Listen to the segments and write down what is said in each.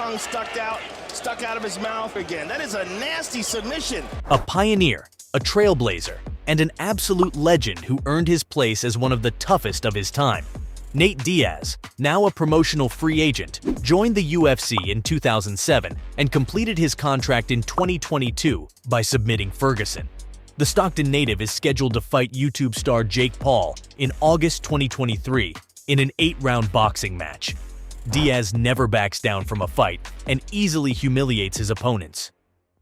tongue stuck out of his mouth again. That is a nasty submission. A pioneer, a trailblazer, and an absolute legend who earned his place as one of the toughest of his time. Nate Diaz, now a promotional free agent, joined the UFC in 2007 and completed his contract in 2022 by submitting Ferguson. The Stockton native is scheduled to fight YouTube star Jake Paul in August 2023 in an 8-round boxing match. Diaz never backs down from a fight and easily humiliates his opponents.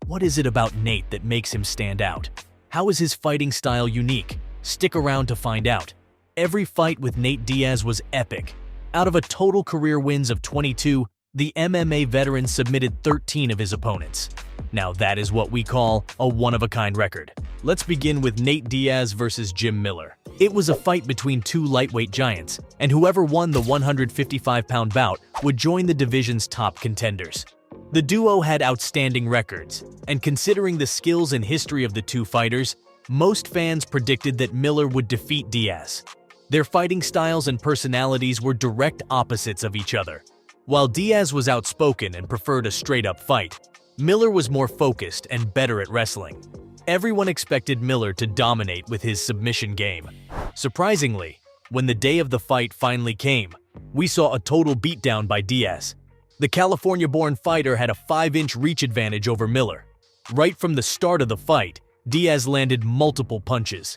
What is it about Nate that makes him stand out? How is his fighting style unique? Stick around to find out. Every fight with Nate Diaz was epic. Out of a total career wins of 22, the MMA veteran submitted 13 of his opponents. Now that is what we call a one-of-a-kind record. Let's begin with Nate Diaz versus Jim Miller. It was a fight between two lightweight giants, and whoever won the 155-pound bout would join the division's top contenders. The duo had outstanding records, and considering the skills and history of the two fighters, most fans predicted that Miller would defeat Diaz. Their fighting styles and personalities were direct opposites of each other. While Diaz was outspoken and preferred a straight-up fight, Miller was more focused and better at wrestling. Everyone expected Miller to dominate with his submission game. Surprisingly, when the day of the fight finally came, we saw a total beatdown by Diaz. The California-born fighter had a 5-inch reach advantage over Miller. Right from the start of the fight, Diaz landed multiple punches.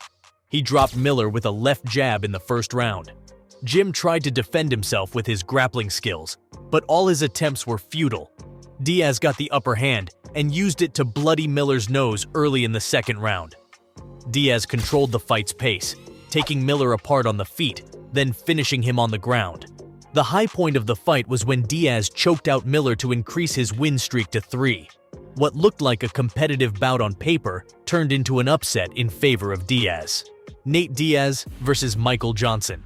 He dropped Miller with a left jab in the first round. Jim tried to defend himself with his grappling skills, but all his attempts were futile. Diaz got the upper hand and used it to bloody Miller's nose early in the second round. Diaz controlled the fight's pace, taking Miller apart on the feet, then finishing him on the ground. The high point of the fight was when Diaz choked out Miller to increase his win streak to 3. What looked like a competitive bout on paper turned into an upset in favor of Diaz. Nate Diaz versus Michael Johnson.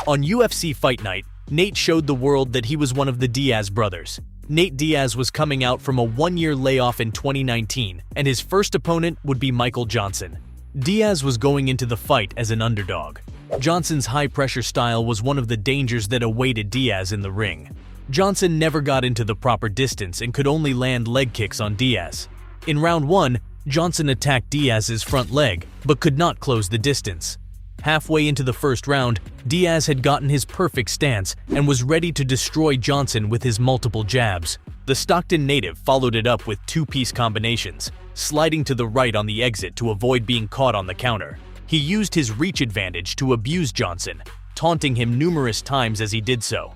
On UFC Fight Night, Nate showed the world that he was one of the Diaz brothers. Nate Diaz was coming out from a 1-year layoff in 2019, and his first opponent would be Michael Johnson. Diaz was going into the fight as an underdog. Johnson's high-pressure style was one of the dangers that awaited Diaz in the ring. Johnson never got into the proper distance and could only land leg kicks on Diaz. In round 1, Johnson attacked Diaz's front leg, but could not close the distance. Halfway into the first round, Diaz had gotten his perfect stance and was ready to destroy Johnson with his multiple jabs. The Stockton native followed it up with 2-piece combinations, sliding to the right on the exit to avoid being caught on the counter. He used his reach advantage to abuse Johnson, taunting him numerous times as he did so.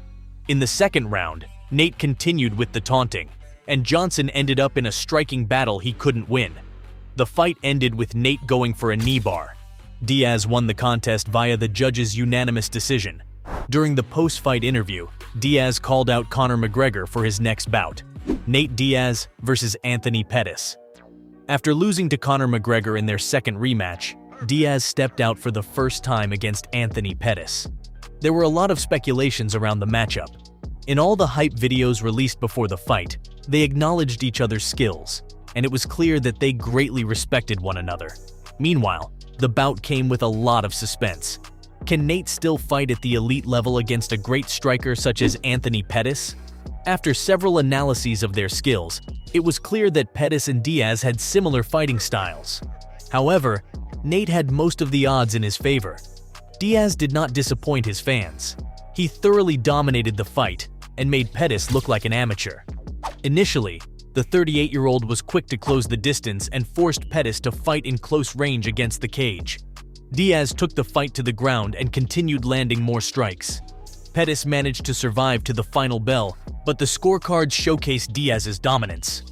In the second round, Nate continued with the taunting, and Johnson ended up in a striking battle he couldn't win. The fight ended with Nate going for a knee bar. Diaz won the contest via the judges' unanimous decision. During the post-fight interview, Diaz called out Conor McGregor for his next bout, Nate Diaz versus Anthony Pettis. After losing to Conor McGregor in their second rematch, Diaz stepped out for the first time against Anthony Pettis. There were a lot of speculations around the matchup. In all the hype videos released before the fight, they acknowledged each other's skills, and it was clear that they greatly respected one another. Meanwhile, the bout came with a lot of suspense. Can Nate still fight at the elite level against a great striker such as Anthony Pettis? After several analyses of their skills, it was clear that Pettis and Diaz had similar fighting styles. However, Nate had most of the odds in his favor. Diaz did not disappoint his fans. He thoroughly dominated the fight and made Pettis look like an amateur. Initially, the 38-year-old was quick to close the distance and forced Pettis to fight in close range against the cage. Diaz took the fight to the ground and continued landing more strikes. Pettis managed to survive to the final bell, but the scorecards showcased Diaz's dominance.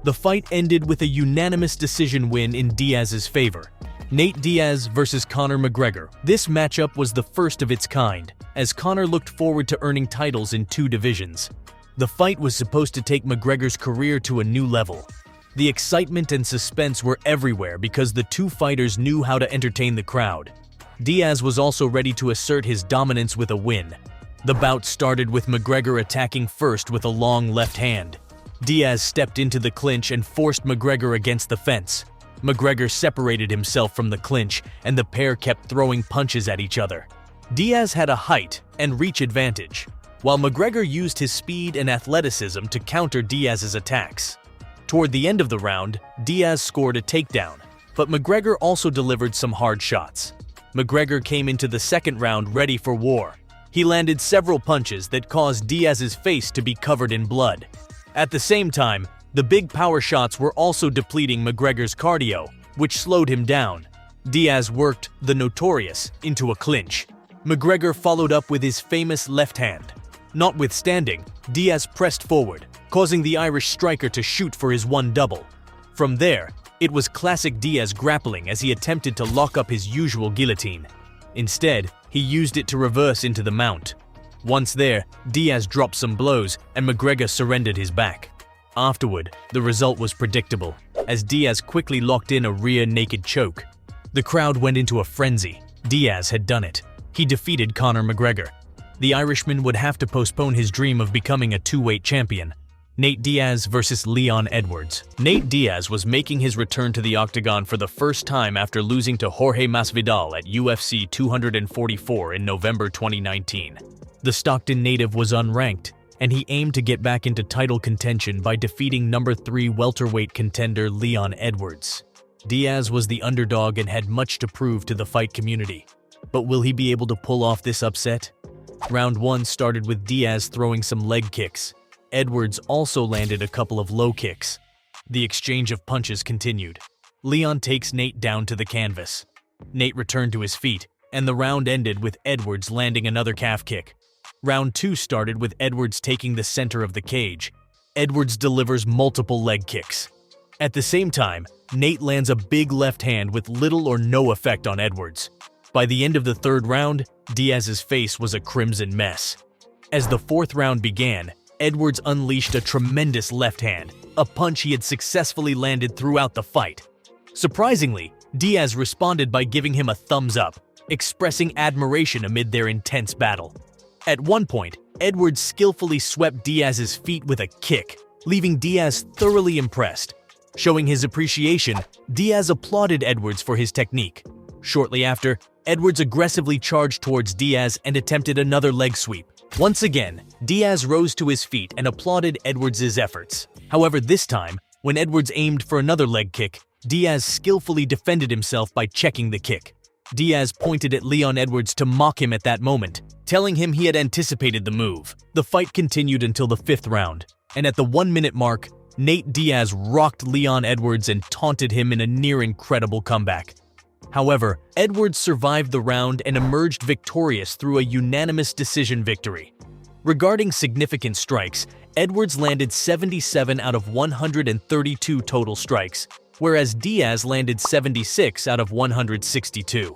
The fight ended with a unanimous decision win in Diaz's favor. Nate Diaz versus Conor McGregor. This matchup was the first of its kind, as Conor looked forward to earning titles in 2 divisions. The fight was supposed to take McGregor's career to a new level. The excitement and suspense were everywhere because the two fighters knew how to entertain the crowd. Diaz was also ready to assert his dominance with a win. The bout started with McGregor attacking first with a long left hand. Diaz stepped into the clinch and forced McGregor against the fence. McGregor separated himself from the clinch, and the pair kept throwing punches at each other. Diaz had a height and reach advantage. while McGregor used his speed and athleticism to counter Diaz's attacks. Toward the end of the round, Diaz scored a takedown, but McGregor also delivered some hard shots. McGregor came into the second round ready for war. He landed several punches that caused Diaz's face to be covered in blood. At the same time, the big power shots were also depleting McGregor's cardio, which slowed him down. Diaz worked the Notorious into a clinch. McGregor followed up with his famous left hand. Notwithstanding, Diaz pressed forward, causing the Irish striker to shoot for his one double. From there, it was classic Diaz grappling as he attempted to lock up his usual guillotine. Instead, he used it to reverse into the mount. Once there, Diaz dropped some blows and McGregor surrendered his back. Afterward, the result was predictable, as Diaz quickly locked in a rear naked choke. The crowd went into a frenzy. Diaz had done it. He defeated Conor McGregor. The Irishman would have to postpone his dream of becoming a two-weight champion. Nate Diaz versus Leon Edwards. Nate Diaz was making his return to the octagon for the first time after losing to Jorge Masvidal at UFC 244 in November 2019. The Stockton native was unranked, and he aimed to get back into title contention by defeating number 3 welterweight contender Leon Edwards. Diaz was the underdog and had much to prove to the fight community. But will he be able to pull off this upset? Round 1 started with Diaz throwing some leg kicks. Edwards also landed a couple of low kicks. The exchange of punches continued. Leon takes Nate down to the canvas. Nate returned to his feet, and the round ended with Edwards landing another calf kick. Round 2 started with Edwards taking the center of the cage. Edwards delivers multiple leg kicks. At the same time, Nate lands a big left hand with little or no effect on Edwards. By the end of the third round, Diaz's face was a crimson mess. As the fourth round began, Edwards unleashed a tremendous left hand, a punch he had successfully landed throughout the fight. Surprisingly, Diaz responded by giving him a thumbs up, expressing admiration amid their intense battle. At one point, Edwards skillfully swept Diaz's feet with a kick, leaving Diaz thoroughly impressed. Showing his appreciation, Diaz applauded Edwards for his technique. Shortly after, Edwards aggressively charged towards Diaz and attempted another leg sweep. Once again, Diaz rose to his feet and applauded Edwards' efforts. However, this time, when Edwards aimed for another leg kick, Diaz skillfully defended himself by checking the kick. Diaz pointed at Leon Edwards to mock him at that moment, telling him he had anticipated the move. The fight continued until the 5th round, and at the 1-minute mark, Nate Diaz rocked Leon Edwards and taunted him in a near-incredible comeback. However, Edwards survived the round and emerged victorious through a unanimous decision victory. Regarding significant strikes, Edwards landed 77 out of 132 total strikes, whereas Diaz landed 76 out of 162.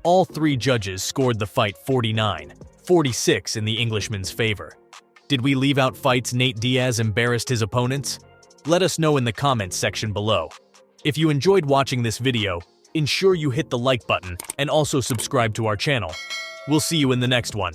All 3 judges scored the fight 49-46 in the Englishman's favor. Did we leave out fights Nate Diaz embarrassed his opponents? Let us know in the comments section below. If you enjoyed watching this video, ensure you hit the like button and also subscribe to our channel. We'll see you in the next one.